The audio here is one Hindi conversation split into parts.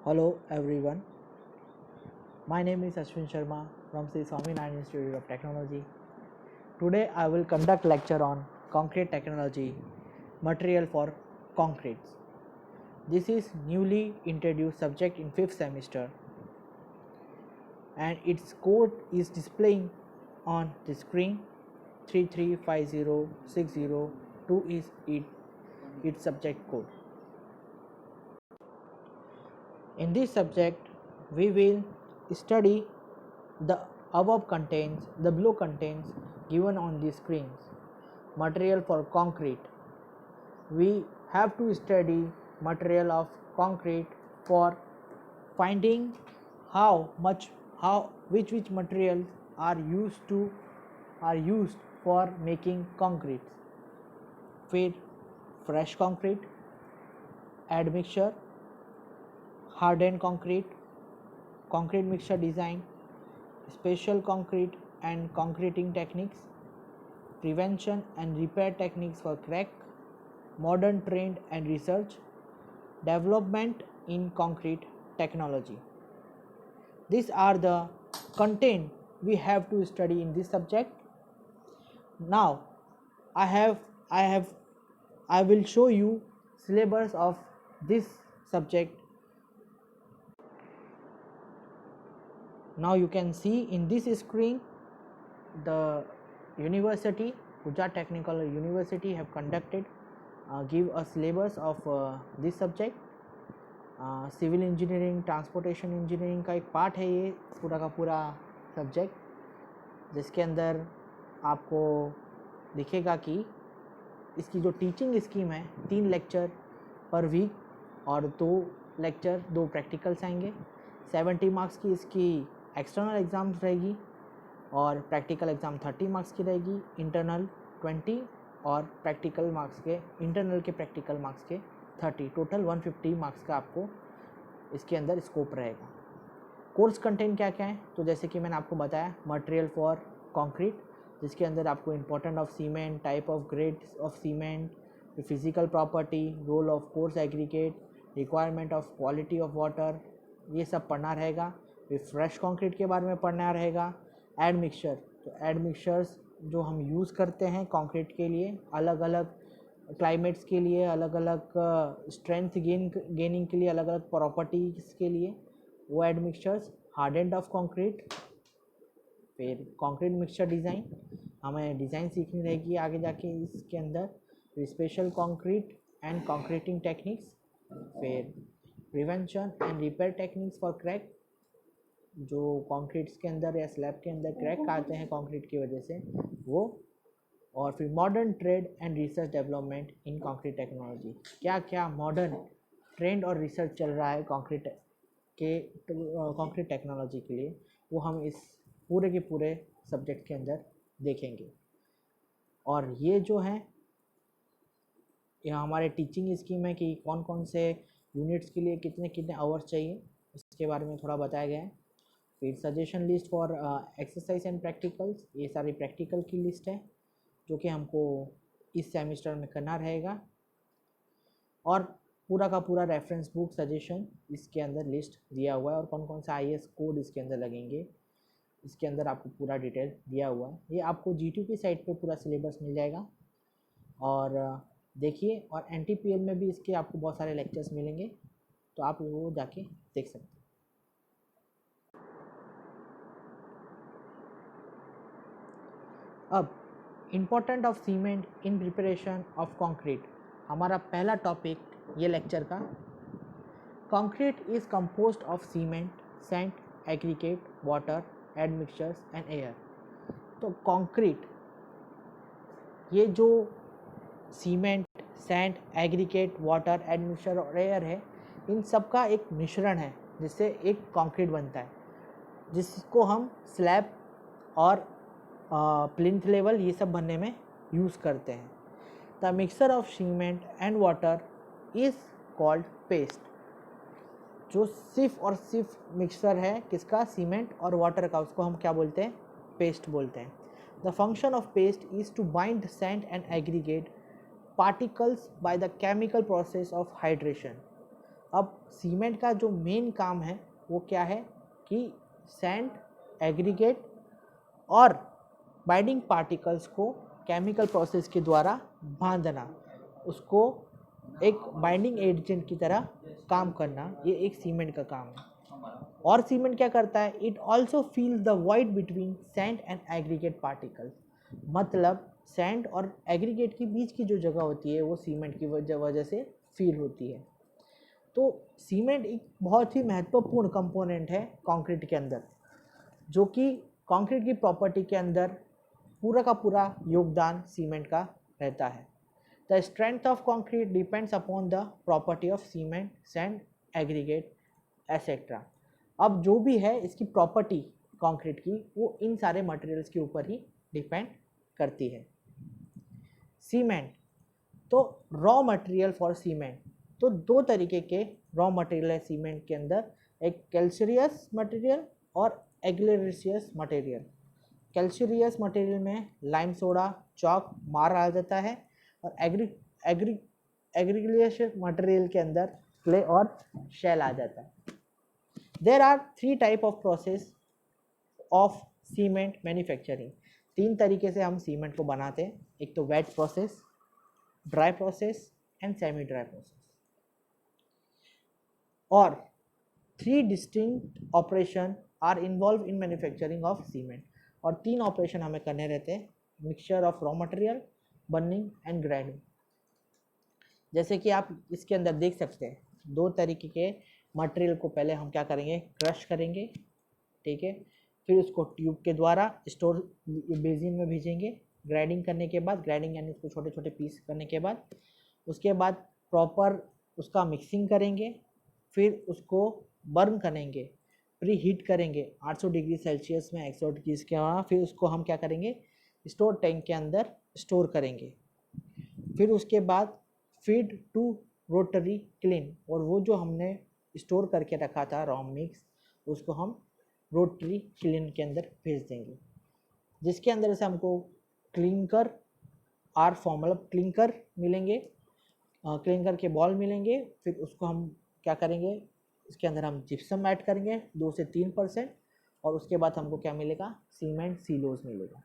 Hello everyone, my name is Ashwin Sharma from Sri Swaminarayan Institute of Technology. Today I will conduct lecture on concrete technology, material for concretes. This is newly introduced subject in 5th semester and its code is displaying on the screen. 3350602 is its subject code. In this subject, we will study the below contains given on the screens. Material for concrete. We have to study material of concrete for finding which materials are used for making concrete. फिर fresh concrete, admixture, hardened concrete, concrete mixture design, special concrete and concreting techniques, prevention and repair techniques for crack, modern trend and research, development in concrete technology. These are the content we have to study in this subject. Now I will show you syllabus of this subject. Now you can see in this screen the university, Gujarat Technical University have conducted give a syllabus of this subject. Civil engineering, transportation engineering का एक पार्ट है ये पूरा का पूरा सब्जेक्ट, जिसके अंदर आपको दिखेगा कि इसकी जो टीचिंग स्कीम है 3 लेक्चर पर वीक और 2 प्रैक्टिकल्स आएंगे। 70 मार्क्स की इसकी एक्सटर्नल एग्ज़ाम्स रहेगी और प्रैक्टिकल एग्ज़ाम 30 मार्क्स की रहेगी, इंटरनल 20 और प्रैक्टिकल मार्क्स के इंटरनल के प्रैक्टिकल मार्क्स के 30, टोटल 150 मार्क्स का आपको इसके अंदर स्कोप रहेगा। कोर्स कंटेंट क्या क्या है, तो जैसे कि मैंने आपको बताया मटेरियल फॉर कंक्रीट, जिसके अंदर आपको important of cement, type of grades of cement, physical property, role of coarse aggregate, requirement of quality of water, ये सब पढ़ना रहेगा। फिर फ्रेश कंक्रीट के बारे में पढ़ना रहेगा। एड मिक्सचर, तो एड मिक्सचर्स जो हम यूज़ करते हैं कंक्रीट के लिए, अलग अलग क्लाइमेट्स के लिए, अलग अलग स्ट्रेंथ गेनिंग के लिए, अलग अलग प्रॉपर्टीज़ के लिए, वो admixtures. Hardened of concrete, फिर कंक्रीट मिक्सचर डिज़ाइन, हमें डिज़ाइन सीखनी रहेगी आगे जाके इसके अंदर। फिर special concrete and concreting techniques, फिर prevention and repair techniques for crack, जो कंक्रीट्स के अंदर या स्लैब के अंदर क्रैक आते हैं कंक्रीट की वजह से वो। और फिर modern trend and research development in concrete technology, क्या क्या मॉडर्न ट्रेंड और रिसर्च चल रहा है कंक्रीट टेक्नोलॉजी के लिए, वो हम इस पूरे के पूरे सब्जेक्ट के अंदर देखेंगे। और ये जो है यह हमारे टीचिंग स्कीम है कि कौन कौन से यूनिट्स के लिए कितने कितने आवर्स चाहिए, इसके बारे में थोड़ा बताया गया है। फिर suggestion list for exercise and practicals, ये सारी प्रैक्टिकल की लिस्ट है जो कि हमको इस सेमेस्टर में करना रहेगा। और पूरा का पूरा रेफरेंस बुक सजेशन इसके अंदर लिस्ट दिया हुआ है और कौन कौन सा IAS कोड इसके अंदर लगेंगे, इसके अंदर आपको पूरा डिटेल दिया हुआ है। ये आपको G2 की साइट पे पूरा सिलेबस मिल जाएगा और देखिए, और NTPL में भी इसके आपको बहुत सारे लेक्चर्स मिलेंगे, तो आप वो जाके देख सकते हैं। अब important of cement in preparation of concrete, हमारा पहला टॉपिक ये लेक्चर का। Concrete is composed of cement, sand, aggregate, water, admixtures and air. तो कंक्रीट, ये जो cement, sand, aggregate, water, admixture और एयर है, इन सब का एक मिश्रण है जिससे एक कंक्रीट बनता है, जिसको हम स्लैब और प्लिंथ लेवल ये सब बनने में यूज़ करते हैं। The mixture of cement and water is called paste. जो सिर्फ मिक्सचर है किसका, सीमेंट और वाटर का, उसको हम क्या बोलते हैं, पेस्ट बोलते हैं। The function of paste is to bind sand and aggregate particles by the chemical process of hydration. अब सीमेंट का जो मेन काम है वो क्या है कि सैंड, एग्रीगेट और बाइंडिंग पार्टिकल्स को केमिकल प्रोसेस के द्वारा बांधना, उसको एक बाइंडिंग एजेंट की तरह काम करना, ये एक सीमेंट का काम है। और सीमेंट क्या करता है, it also feels the void between sand and aggregate particles, मतलब सैंड और एग्रीगेट के बीच की जो जगह होती है वो सीमेंट की वजह से फील होती है। तो सीमेंट एक बहुत ही महत्वपूर्ण कंपोनेंट है कंक्रीट के अंदर, जो कि कंक्रीट की प्रॉपर्टी के अंदर पूरा का पूरा योगदान सीमेंट का रहता है। The strength of concrete depends upon the property of cement, sand, aggregate etcetera. अब जो भी है इसकी प्रॉपर्टी कंक्रीट की, वो इन सारे मटेरियल्स के ऊपर ही डिपेंड करती है। सीमेंट, तो रॉ मटेरियल फॉर सीमेंट, तो दो तरीके के रॉ मटेरियल है सीमेंट के अंदर, एक कैल्शियस मटेरियल और एग्लेरिशियस मटेरियल। कैल्शियस मटेरियल में लाइम सोडा, चॉक, मार आ जाता है, और एग्रीगेशियस मटेरियल के अंदर क्ले और शेल आ जाता है। There are 3 type of process of cement manufacturing. 3 तरीके से हम सीमेंट को बनाते हैं, एक तो wet process, dry process and semi dry process. और 3 distinct operation are involve in manufacturing of cement, और 3 ऑपरेशन हमें करने रहते हैं, mixture of raw material, burning and grinding. जैसे कि आप इसके अंदर देख सकते हैं, 2 तरीके के मटेरियल को पहले हम क्या करेंगे, क्रश करेंगे, ठीक है, फिर उसको ट्यूब के द्वारा स्टोर बेसिन में भेजेंगे। ग्राइंडिंग करने के बाद, ग्राइंडिंग यानी उसको छोटे छोटे पीस करने के बाद, उसके बाद प्रॉपर उसका मिक्सिंग करेंगे, फिर उसको बर्न करेंगे, प्री हीट करेंगे 800 डिग्री सेल्सियस में 100 डिग्री के वहाँ, फिर उसको हम क्या करेंगे, स्टोर टैंक के अंदर स्टोर करेंगे। फिर उसके बाद फीड टू रोटरी क्लीन, और वो जो हमने स्टोर करके रखा था रॉ मिक्स, उसको हम रोटरी क्लीन के अंदर भेज देंगे, जिसके अंदर से हमको क्लिंकर आर फॉर्मल क्लिंकर मिलेंगे, क्लिंकर के बॉल मिलेंगे। फिर उसको हम क्या करेंगे, इसके अंदर हम जिप्सम ऐड करेंगे 2 से 3%, और उसके बाद हमको क्या मिलेगा, सीमेंट सीलोज मिलेगा।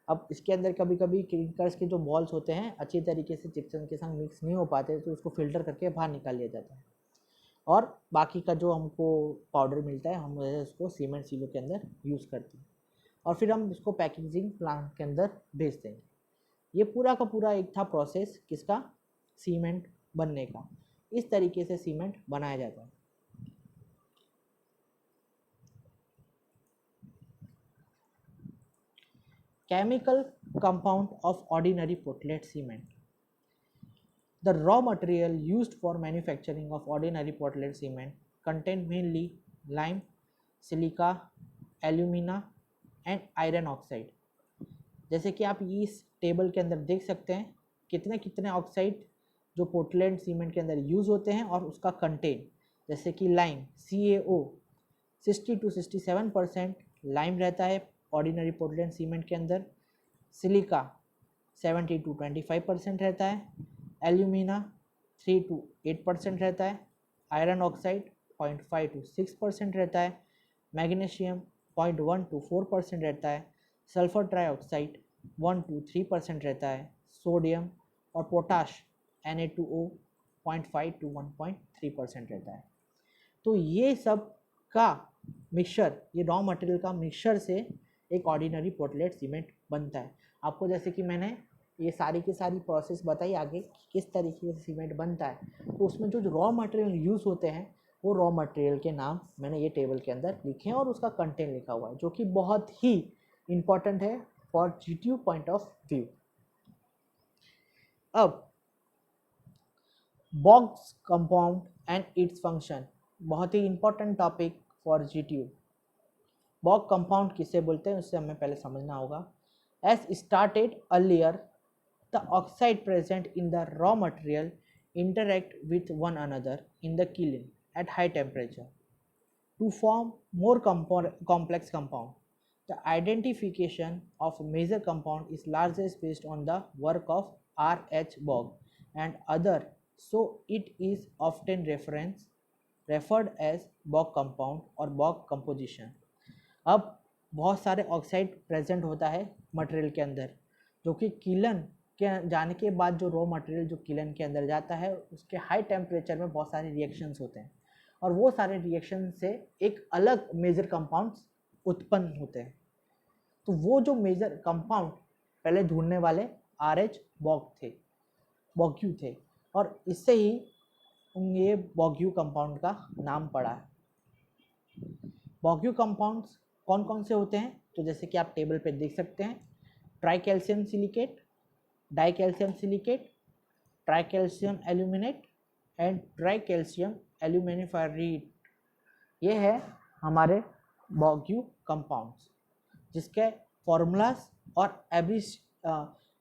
अब इसके अंदर कभी कभी क्लिंकर्स के जो बॉल्स होते हैं अच्छी तरीके से जिप्सम के संग मिक्स नहीं हो पाते, तो उसको फिल्टर करके बाहर निकाल लिया जाता है, और बाकी का जो हमको पाउडर मिलता है हम उसको सीमेंट सीलो के अंदर यूज़ करते हैं, और फिर हम उसको पैकेजिंग प्लांट के अंदर भेज देंगे। ये पूरा का पूरा एक था प्रोसेस किसका, सीमेंट बनने का। इस तरीके से सीमेंट बनाया जाता है। Chemical compound of ordinary Portland cement. The raw material used for manufacturing of ordinary Portland cement contain mainly lime, silica, alumina and iron oxide। जैसे कि आप इस टेबल के अंदर देख सकते हैं कितने कितने ऑक्साइड जो पोर्टलैंड सीमेंट के अंदर यूज़ होते हैं और उसका कंटेन, जैसे कि लाइम CaO 60 to 67% लाइम रहता है ऑर्डिनरी पोर्टलैंड सीमेंट के अंदर, सिलिका 70 to 25% रहता है, एल्यूमिना 3 to 8% रहता है, आयरन ऑक्साइड 0.5 to 6% रहता है, मैग्नीशियम 0.1 to 4% रहता है, सल्फर ट्राईऑक्साइड 1 to 3% रहता है, सोडियम और पोटाश Na2O 0.5 to 1.3% रहता है। तो ये सब का मिक्सचर, ये रॉ मटेरियल का मिक्सचर से एक ऑर्डिनरी पोर्टलैंड सीमेंट बनता है। आपको जैसे कि मैंने ये सारी की सारी प्रोसेस बताई आगे किस तरीके से सीमेंट बनता है, तो उसमें जो रॉ मटेरियल यूज़ होते हैं वो रॉ मटेरियल के नाम मैंने ये टेबल के अंदर लिखे हैं और उसका कंटेंट लिखा हुआ है, जो कि बहुत ही इम्पॉर्टेंट है for GTU point of view. अब box compound and its function, बहुत ही important topic for GTU। Box compound किसे बोलते हैं उससे हमें पहले समझना होगा। As started earlier, the oxide present in the raw material interact with one another in the kiln at high temperature to form more complex compound. The identification of major compound is largest based on the work of R.H. Bog and other, so it is often referenced referred as Bogue compound और बॉग कंपोजिशन। अब बहुत सारे ऑक्साइड प्रेजेंट होता है मटेरियल के अंदर, जो कि किलन के जाने के बाद जो रॉ मटेरियल जो किलन के अंदर जाता है उसके हाई टेम्परेचर में बहुत सारे रिएक्शंस होते हैं, और वो सारे रिएक्शन से एक अलग मेजर कंपाउंड्स उत्पन्न होते हैं। तो वो जो मेजर कंपाउंड पहले ढूंढने वाले RH बॉग्यू थे, और इससे ही ये बॉग्यू कंपाउंड का नाम पड़ा है। बॉग्यू कंपाउंड्स कौन कौन से होते हैं, तो जैसे कि आप टेबल पे देख सकते हैं, tricalcium silicate, dicalcium silicate, tricalcium aluminate and tricalcium aluminoferrite. ये है हमारे बॉग्यू कंपाउंड्स, जिसके फॉर्मूलाज और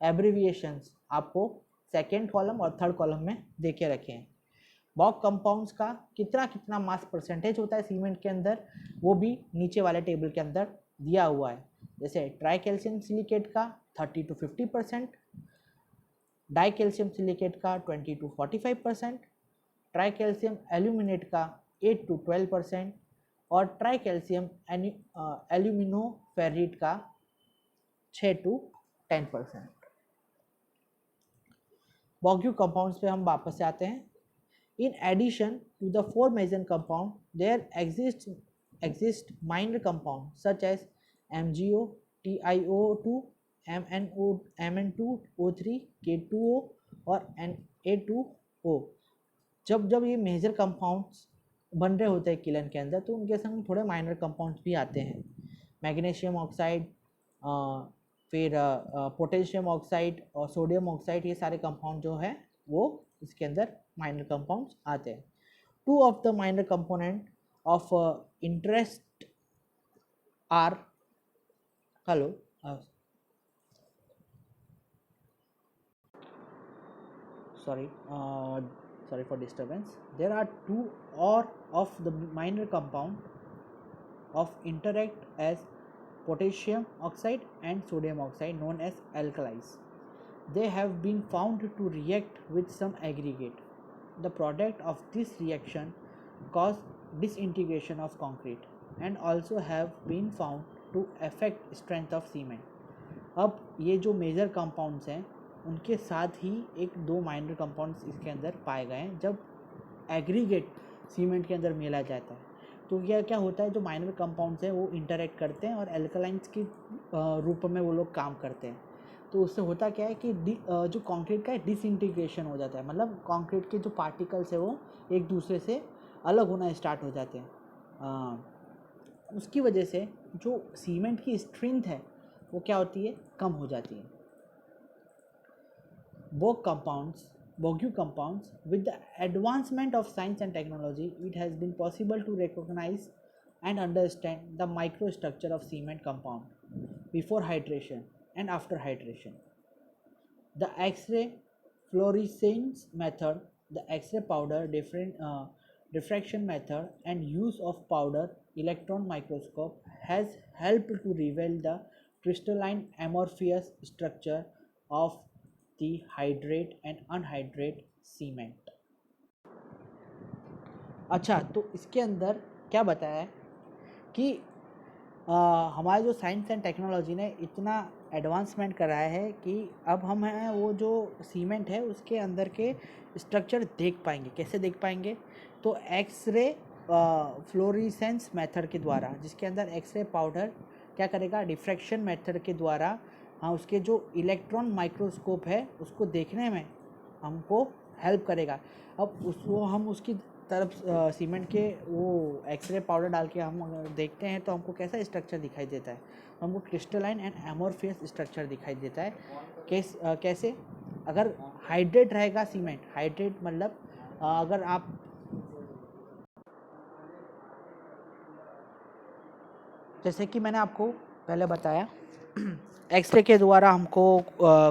एब्रीविएशंस आपको सेकेंड कॉलम और थर्ड कॉलम में देके रखे हैं। बॉग कंपाउंड्स का कितना कितना मास परसेंटेज होता है सीमेंट के अंदर, वो भी नीचे वाले टेबल के अंदर दिया हुआ है। जैसे ट्राइकैल्शियम सिलिकेट का 30 to 50%, डाइकैल्शियम सिलिकेट का 20 to 45%, ट्राइकैल्शियम एल्यूमिनेट का 8 to 12% और ट्राइकैल्शियम एल्यूमिनोफेरेट का 6 to 10%। बॉग्यू कंपाउंड्स पे हम वापस से आते हैं। In addition to the four major compounds, there exist minor compounds such as MgO, TiO2, Mn2O3, K2O और Na2O। जब ये मेजर कंपाउंड्स बन रहे होते हैं किलन के अंदर, तो उनके संग थोड़े माइनर कंपाउंड्स भी आते हैं। मैग्नीशियम ऑक्साइड, फिर पोटेशियम ऑक्साइड और सोडियम ऑक्साइड, ये सारे कंपाउंड जो है वो इसके अंदर माइनर कंपाउंड्स आते हैं। Two of the minor component of interest are sorry for disturbance. There are two or of the minor compound of interact as potassium oxide and sodium oxide known as alkalis. They have been found to react with some aggregate. The product of this reaction cause disintegration of concrete and also have been found to affect strength of cement. अब ये जो मेजर कंपाउंड्स हैं उनके साथ ही एक दो माइनर कंपाउंड्स इसके अंदर पाए गए हैं। जब एग्रीगेट सीमेंट के अंदर मिला जाता है तो क्या होता है, जो माइनर कंपाउंड्स हैं वो इंटरेक्ट करते हैं और एल्कलाइंस के रूप में वो लोग काम करते हैं। तो उससे होता क्या है कि जो कंक्रीट का डिसइंटीग्रेशन हो जाता है, मतलब कंक्रीट के जो पार्टिकल्स है वो एक दूसरे से अलग होना स्टार्ट हो जाते हैं। उसकी वजह से जो सीमेंट की स्ट्रेंथ है वो क्या होती है, कम हो जाती है। Bogyu compounds, with the advancement of science and technology, it has been possible to recognize and understand the microstructure of cement compound before hydration and after hydration. The X-ray fluorescence method, the X-ray powder diffraction method, and use of powder electron microscope has helped to reveal the crystalline amorphous structure of the hydrate and unhydrate cement। अच्छा, तो इसके अंदर क्या बताया है कि हमारे जो साइंस एंड टेक्नोलॉजी ने इतना एडवांसमेंट कराया है कि अब हम हैं वो जो सीमेंट है उसके अंदर के स्ट्रक्चर देख पाएंगे। कैसे देख पाएंगे, तो एक्सरे फ्लोरेसेंस मेथड के द्वारा, जिसके अंदर एक्सरे पाउडर क्या करेगा, डिफ्रैक्शन मेथड के द्वारा उसके जो इलेक्ट्रॉन माइक्रोस्कोप है उसको देखने में हमको हेल्प करेगा। अब उसको हम उसकी तरफ सीमेंट के वो एक्सरे पाउडर डाल के हम अगर देखते हैं तो हमको कैसा स्ट्रक्चर दिखाई देता है, हमको क्रिस्टलाइन एंड एमोर्फियस स्ट्रक्चर दिखाई देता है। कैसे, अगर हाइड्रेट रहेगा सीमेंट, हाइड्रेट मतलब अगर आप जैसे कि मैंने आपको पहले बताया एक्सरे के द्वारा हमको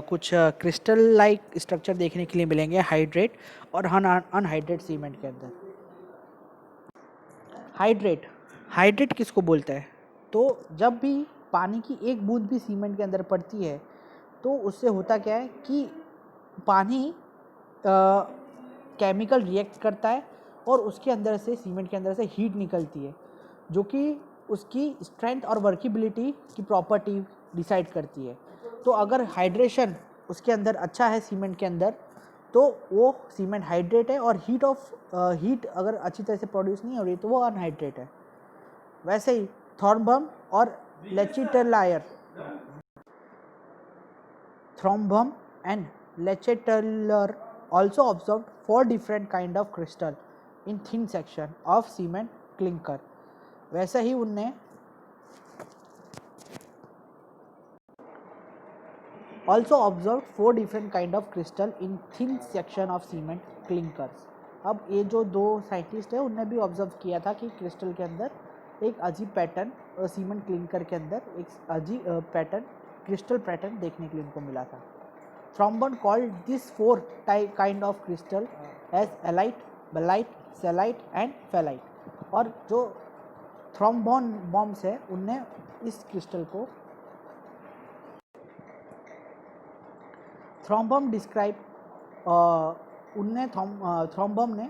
कुछ क्रिस्टल लाइक स्ट्रक्चर देखने के लिए मिलेंगे हाइड्रेट और अनहाइड्रेट सीमेंट के अंदर। हाइड्रेट किसको बोलते हैं, तो जब भी पानी की एक बूंद भी सीमेंट के अंदर पड़ती है तो उससे होता क्या है कि पानी केमिकल रिएक्ट करता है और उसके अंदर से सीमेंट के अंदर से हीट निकलती है जो कि उसकी स्ट्रेंथ और वर्केबिलिटी की प्रॉपर्टी डिसाइड करती है। तो अगर हाइड्रेशन उसके अंदर अच्छा है सीमेंट के अंदर तो वो सीमेंट हाइड्रेट है, और हीट अगर अच्छी तरह से प्रोड्यूस नहीं हो रही तो वो अनहाइड्रेट है। वैसे ही थॉर्नबम और लेचिटेलायर, थ्रोम्बम and लेचिटेलर also observed 4 different kind of crystal in thin section of cement clinker। वैसे ही उनने also observed 4 different kind of crystal in thin section of cement clinkers। अब ये जो दो साइंटिस्ट है उनने भी ऑब्जर्व किया था कि क्रिस्टल के अंदर एक अजीब पैटर्न, सीमेंट क्लिंकर के अंदर एक अजीब पैटर्न, क्रिस्टल पैटर्न देखने के लिए उनको मिला था। Thrombon called these 4 kind of crystal as halite, belite, celite and felite. और जो थ्रोम्बॉन बॉम्ब्स है उनने इस क्रिस्टल को थ्रोम्बम डिस्क्राइब, उनने थ्रोम्बम ने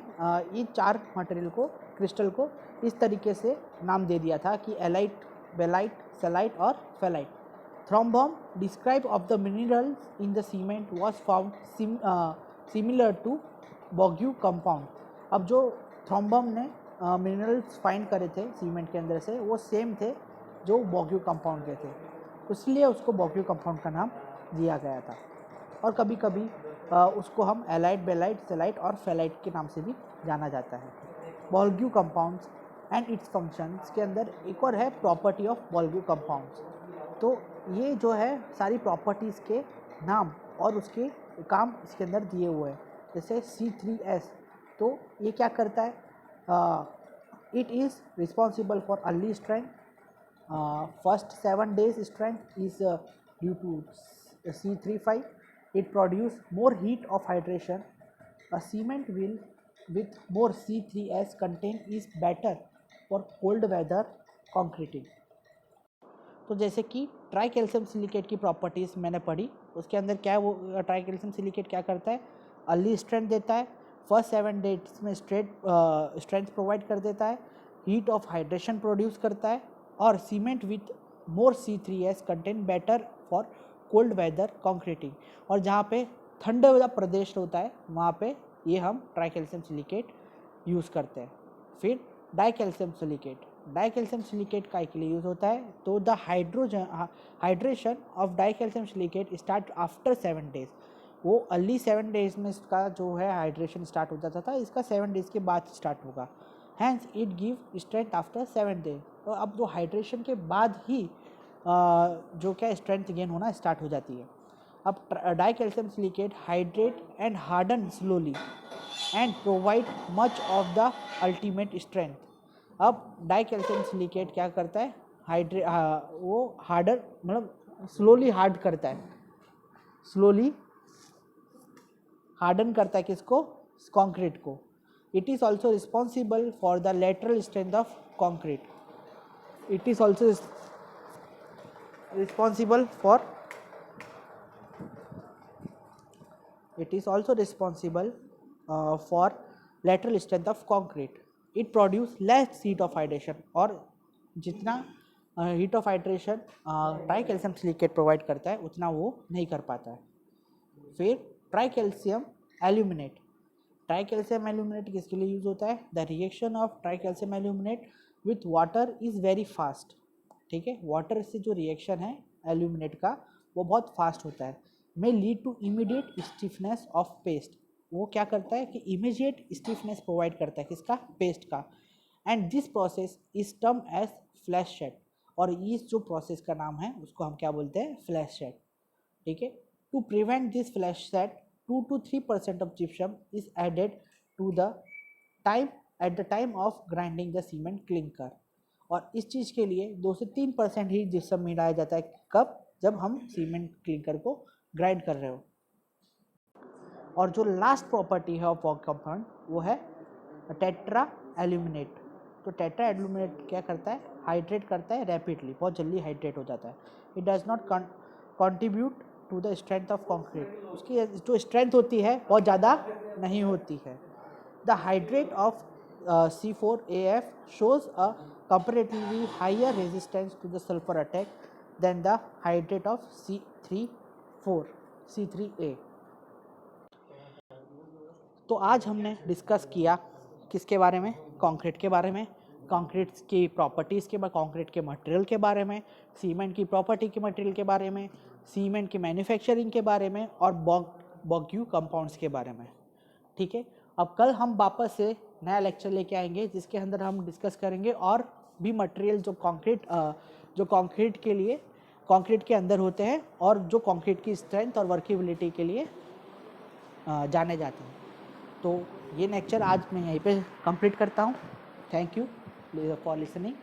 ये 4 मटेरियल को, क्रिस्टल को इस तरीके से नाम दे दिया था कि एलाइट, बेलाइट, सेलाइट और फेलाइट। Thrombum describe of the minerals in the cement was found similar to Bogue compound। अब जो थ्रोम्बम ने मिनरल्स फाइंड करे थे सीमेंट के अंदर से वो सेम थे जो Bogue कंपाउंड के थे, इसलिए उसको Bogue कंपाउंड का नाम दिया गया था। और कभी कभी उसको हम एलाइट, बेलाइट, सेलाइट और फेलाइट के नाम से भी जाना जाता है। Bogue compounds and it's functions के अंदर एक और है प्रॉपर्टी ऑफ Bogue कंपाउंड्स। तो ये जो है सारी प्रॉपर्टीज़ के नाम और उसके काम इसके अंदर दिए हुए हैं। जैसे C3S, तो ये क्या करता है? It is responsible for early strength, first 7 days strength is due to C35। It produce more heat of hydration. A cement will with more C3S content is better for cold weather concreting. तो जैसे कि ट्राई कैल्शियम सिलिकेट की प्रॉपर्टीज़ मैंने पढ़ी, उसके अंदर क्या है, वो ट्राई कैल्शियम सिलिकेट क्या करता है? अर्ली स्ट्रेंथ देता है, फर्स्ट 7 days में स्ट्रेंथ प्रोवाइड कर देता है, हीट ऑफ हाइड्रेशन प्रोड्यूस करता है, और cement with more C3S content better for cold weather concreting. और जहाँ पे ठंडे वाला प्रदेश होता है वहाँ पे ये हम ट्राई कैल्शियम सिलिकेट यूज़ करते हैं। फिर die calcium silicate, die calcium silicate काय के लिए यूज़ होता है? तो the hydration of die calcium silicate start after 7 days। वो अर्ली 7 days में इसका जो है हाइड्रेशन स्टार्ट हो जाता था, इसका 7 days के बाद स्टार्ट होगा। Hence it give strength after 7 days। तो अब जो हाइड्रेशन के बाद ही जो क्या स्ट्रेंथ गेन होना स्टार्ट हो जाती है। अब die calcium silicate hydrate and harden slowly and provide much of the ultimate strength. अब डाई कैल्शियम सिलिकेट क्या करता है? वो हार्डर मतलब स्लोली हार्ड करता है, स्लोली हार्डन करता है किसको? कंक्रीट को। It is also responsible for the lateral strength of concrete. It is also responsible for for lateral strength of concrete। it produce less heat of hydration। और जितना heat of hydration try calcium silicate provide करता है उतना वो नहीं कर पाता है। फिर try calcium aluminate, try calcium aluminate किसके लिए यूज होता है? The reaction of try calcium aluminate with water is very fast. ठीक है, वाटर से जो रिएक्शन है एल्यूमिनेट का वो बहुत फास्ट होता है। May lead to immediate stiffness of paste. वो क्या करता है कि इमीडिएट स्टिफनेस प्रोवाइड करता है किसका? पेस्ट का। And this process is term as flash set. और इस जो प्रोसेस का नाम है उसको हम क्या बोलते हैं? Flash set. ठीक है, to prevent this flash set 2 to 3% of gypsum is added to the time at the time of grinding the cement clinker. और इस चीज़ के लिए 2 से 3% ही जिप्सम मिलाया जाता है। कब? जब हम सीमेंट क्लिंकर को ग्राइंड कर रहे हो। और जो लास्ट प्रॉपर्टी है ऑफ वॉक कंपाउंड वो है टेट्रा एल्यूमिनेट। तो टेट्रा एल्यूमिनेट क्या करता है? हाइड्रेट करता है रैपिडली, बहुत जल्दी हाइड्रेट हो जाता है। It does not contribute to the strength of concrete. उसकी जो स्ट्रेंथ होती है बहुत ज़्यादा नहीं होती है। The hydrate of C4AF shows a comparatively higher resistance to the sulfur attack than the hydrate of C3A. तो आज हमने डिस्कस किया किसके बारे में, कंक्रीट के बारे में, कंक्रीट की प्रॉपर्टीज़ के बारे, कंक्रीट के मटेरियल के बारे में, सीमेंट की प्रॉपर्टी के मटेरियल के बारे में, सीमेंट की मैन्युफैक्चरिंग के बारे में और बॉग्यू कंपाउंड्स के बारे में। ठीक है, अब कल हम वापस से नया लेक्चर लेके आएंगे जिसके अंदर हम डिस्कस करेंगे और भी मटेरियल जो कंक्रीट के लिए कंक्रीट के अंदर होते हैं और जो कंक्रीट की स्ट्रेंथ और वर्केबिलिटी के लिए जाने जाते हैं। तो ये लेक्चर आज मैं यहीं पे कंप्लीट करता हूँ। थैंक यू फॉर लिसनिंग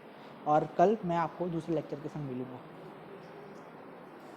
और कल मैं आपको दूसरे लेक्चर के संग मिलूँगा।